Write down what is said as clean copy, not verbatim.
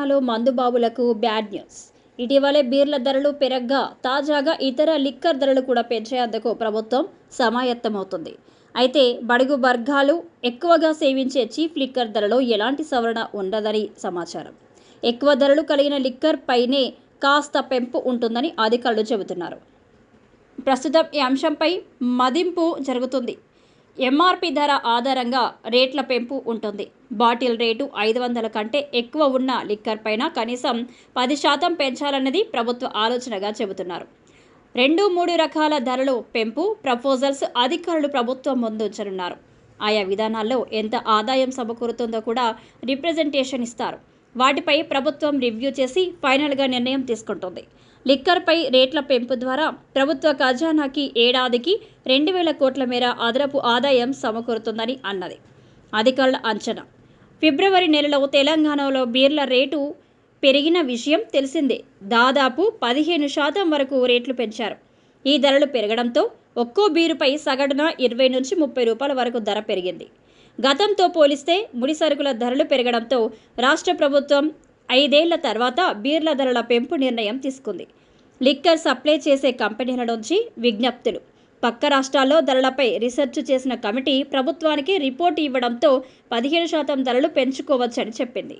తెలంగాణలో మందుబాబులకు bad news. ఇటీవలే బీర్ల ధరలు పెరగ్గా తాజాగా ఇతర లిక్కర్ ధరలు కూడా పెంచేందుకు ప్రభుత్వం సమాయత్తమవుతుంది. అయితే బడుగు వర్గాలు ఎక్కువగా సేవించే చీఫ్ లిక్కర్ ధరలో ఎలాంటి సవరణ ఉండదని సమాచారం. ఎక్కువ ధరలు కలిగిన లిక్కర్ పైనే కాస్త పెంపు ఉంటుందని అధికారులు చెబుతున్నారు. ప్రస్తుతం ఈ అంశంపై మదింపు జరుగుతుంది. ఎంఆర్పి ధర ఆధారంగా రేట్ల పెంపు ఉంటుంది. బాటిల్ రేటు 500 కంటే ఎక్కువ ఉన్న లిక్కర్ పైన కనీసం 10% పెంచాలన్నది ప్రభుత్వ ఆలోచనగా చెబుతున్నారు. 2-3 రకాల ధరలు పెంపు ప్రపోజల్స్ అధికారులు ప్రభుత్వం ముందుంచనున్నారు. ఆయా విధానాల్లో ఎంత ఆదాయం సమకూరుతుందో కూడా రిప్రజెంటేషన్ ఇస్తారు. వాటిపై ప్రభుత్వం రివ్యూ చేసి ఫైనల్గా నిర్ణయం తీసుకుంటుంది. లిక్కర్పై రేట్ల పెంపు ద్వారా ప్రభుత్వ ఖజానాకి ఏడాదికి 2000 కోట్ల మేర అదనపు ఆదాయం సమకూరుతుందని అన్నది అధికారుల అంచనా. ఫిబ్రవరి నెలలో తెలంగాణలో బీర్ల రేటు పెరిగిన విషయం తెలిసిందే. దాదాపు 15% వరకు రేట్లు పెంచారు. ఈ ధరలు పెరగడంతో ఒక్కో బీరుపై సగటున 20 నుంచి 30 రూపాయల వరకు ధర పెరిగింది. గతంతో పోలిస్తే ముడి సరుకుల ధరలు పెరగడంతో రాష్ట్ర ప్రభుత్వం 5 ఏళ్ల తర్వాత బీర్ల ధరల పెంపు నిర్ణయం తీసుకుంది. లిక్కర్ సప్లై చేసే కంపెనీల నుంచి విజ్ఞప్తులు. పక్క రాష్ట్రాల్లో ధరలపై రీసెర్చ్ చేసిన కమిటీ ప్రభుత్వానికి రిపోర్టు ఇవ్వడంతో 15% ధరలు పెంచుకోవచ్చని చెప్పింది.